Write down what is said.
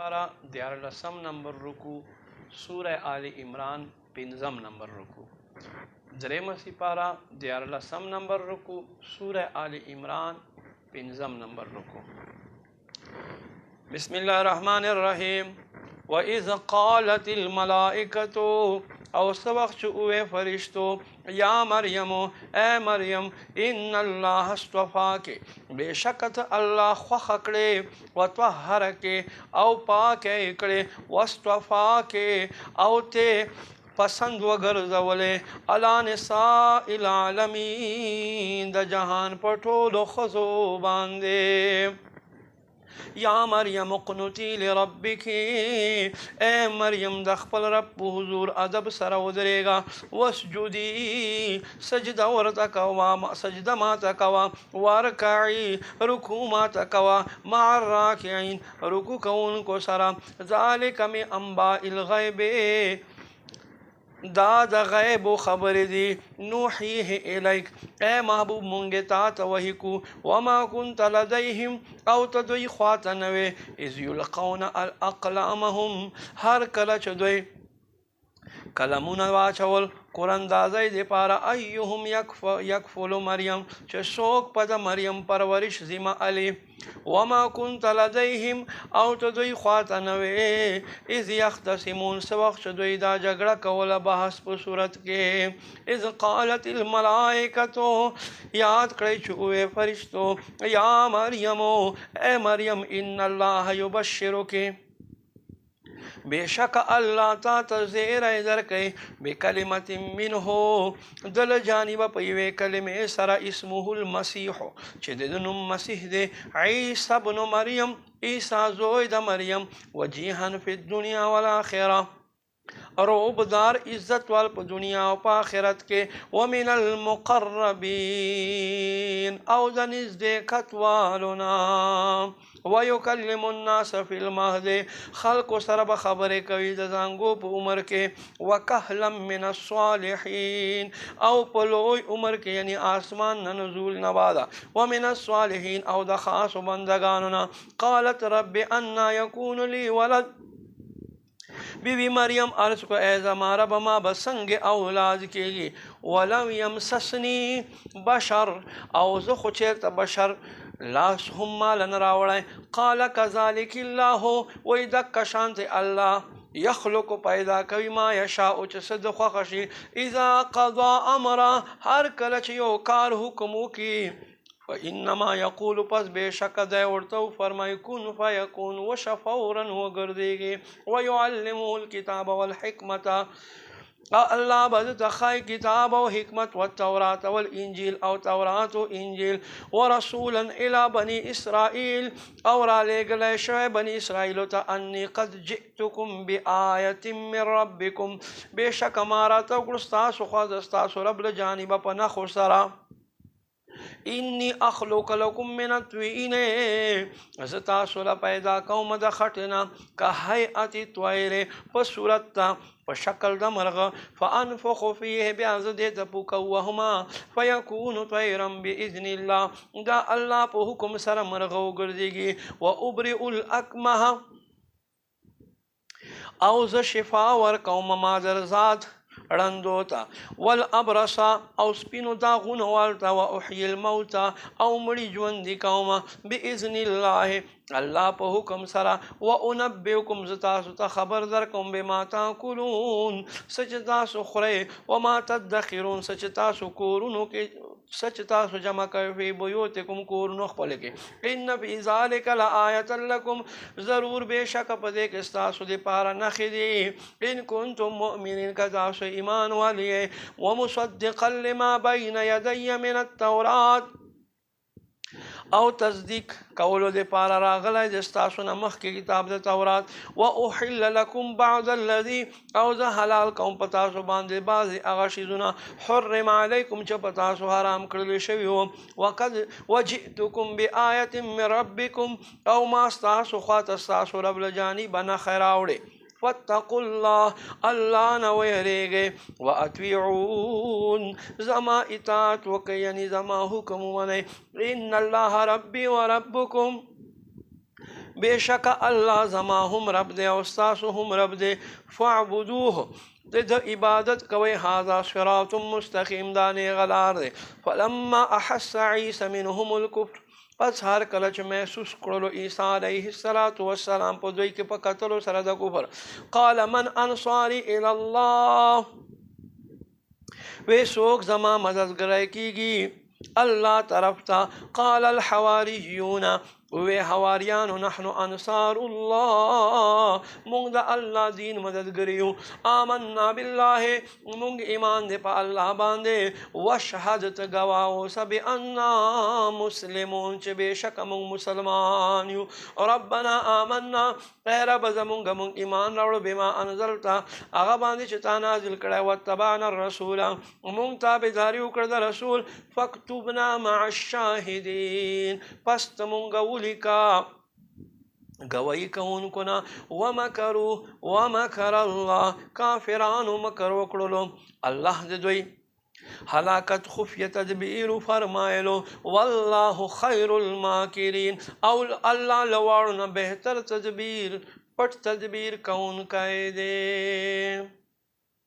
پارا 13 نمبر رکو سورہ آل عمران 15 نمبر رکو. دریم سپارہ 13 نمبر رکو سورہ آل عمران 15 نمبر رکو. بسم اللہ الرحمن الرحیم. وَإِذْ قَالَتِ الْمَلَائِكَةُ او سبق چوئے فرشتو یا مریم اے مریم ان اللہ استفاکے بے شکت اللہ خوخ کڑے وطہرکے او پاکے کڑے واستفاکے او تے پسند وگرزولے علی نساء العالمین دا جہان پٹولو خزو باندے. یا مریم اقنتی لربکی اے مریم د خپل رب حضور ادب سره ودرېږه. وسجدی سجده ورته کوه سجده ماته کوه. وارکعی رکوع ماته کوه مع الراکعین رکوع کوونکو سره. ذالک من انباء الغیب دا د غیب خبر دی نوحیه الیک اے محبوب مونږ تا ته وحی کو. وما كنت لدیهم او ته دوی خواته نوې اذ یلقون اقلامهم هر کله چې دوی کلمونه واچول قراندازۍ دپاره ایهم یکفل مریم چې څوک په د مریم پرورش ذمه علي. وما كنت لدیهم او ته دوی خواته نوې اذ یختصمون څه وخت چې دوی دا جګړه کوله بحث په صورت کې. اذ قالت الملائکة یاد کړئ چې وویل فرشتو یا مریم اے مریم ان الله یبشرک بے شک اللہ تا تزیر درکے بکلمت منہو دل جانب پیوے کلمے سرا اسمہ المسیح چھ دنم مسیح دے عیسی بن مریم عیسی زوی دا مریم وجیہن فی الدنیا والآخرہ روبدار عزت وال په دنیا او په آخرت کې. ومن المقربین او د نزدېکت والونا. ویکلم الناس فی المهد خلق سره به خبرې کوي د زانګو په عمر کې. وکهلا من الصالحین او په لوی عمر کې یعنی آسمان نه نزول نه بعده. ومن الصالحین او د خاصو بندگانو نه. قالت رب انا یکون لی ولد بی بی مریم عرض کو اے زما رب ما بسنگ اولاد کیږي. ولم یمسسنی بشر او زه خو چېرته بشر لاس هم مال نه راوړی. قال کذلک الله وی دک شانت الله یخلق پیدا کوي ما یشاء چې څه د خوښه شي. اذا قضا امرا هر کله چې یو کار حکم وکړي فإنما یقول پس بے شک دی ورته فرمای کن فیکون وشفورا وګرځېږي. ویعلمه الکتاب والحکمت اللہ بدت خائی کتاب و حکمت والتورات والانجیل او تورات و انجیل. ورسولا الى بنی اسرائیل اور آلے شوئے بنی اسرائیل تا انی قد جئتکم بآیت من ربکم بے شک مارا تاکرستاسو خوازستاسو رب لجانب پنا خسرا. انی اخلق لکم من الطین ستاسو لا پیدا کوم د خټنا که هیئت طیر په صورت تا په شکل د مرغه. فانفخ فیه بیا زه دې ته پوکوهما فیکون طیرا باذن الله دا الله په حکم سره مرغه وګرځېږي. و ابرئ الاکمه او زه شفا ورکوم مادر ذات رندوتا. والابرصا او سپینو داغونو والتا. و احیی الموتا او مړي ژوندي کومه باذن الله اللہ په حکم سرا. و انبئکم تاسو ته خبر درکوم بما تاکلون سچ تاسو خورئ وما تدخرون سچ تاسو کورونو کې سچ تاسو جمع کوئ فی بیوتکم کورونو خپل کې. ان فی ذلک لآیۃ لکم ضرور بے شک په دې کې ستاسو دپاره نښې دي. ان کنتم مؤمنین که تاسو ایمان والی ومصدقا لما بین یدی من التورات او تصدیق کولو د پاره راغلی د ستاسو نه مخکې کتاب د تورات. و احل لکم بعض الذی او زه حلال کوم په تاسو باندې بعضې هغه شیزونه حرم علیکم چې په تاسو حرام کړلی شوي وو. وقد وجئتکم بآیت من ربکم او ما ستاسو خواته ستاسو رب له جانبه نښه راوړې. فاتقوا الله اللہ نہ ویریگے واتویعون زما اطاعت وکي یعنی زما حکم منئ. ان اللہ ربی و ربکم बेशक अल्लाह ज़मा हम रब दे औस्तासु हम रब दे फ़अबुदूह द इबादत कवे हाज़ा सिरातुम मुस्तक़ीम दाने गलार दे फलम्मा अहस्स ईसा मिनहुमुल कुफ्र पस हर कलच महसूस करो ईसा अलैहिस्सलातु वस्सलाम पर दोई के पकतलो सरद कुफर क़ाल मन अंसारी इलल्लाह वे सोक जमा मदद गराय कीगी अल्लाह तरफ था क़ाल अल हवारियून वे हवारियान नहनु अंसारुल्लाह मुंग अल्लाह दीन मदद गरियो आमन्ना बिल्लाह मुंग ईमान दे पा अल्लाह बांधे वशहदत गवाओ सब अन्ना मुस्लिमून च बेशक मुंग मुसलमान यू रब्बना आमन्ना ए रब ज़मुंग मुंग ईमान रावड़ो बिमा अनज़लता आगा बांधे चिता नाज़िल कड़ा वत्तबाना रसूला मुंग ताबेदारी उकड़ा रसूल फक्तुबना मअश्शाहिदीन पस तमुंग का गवाही कौन कुना वमकरू वमकर अल्लाह काफिरानु मकर वकड़लो अल्लाह दे दोई हलाकत खुफिया तदबीर फरमायलो वल्लाहु खैरुल माकिरीन और अल्लाह लवाड़ न बेहतर तदबीर पट तदबीर कौन कह दे।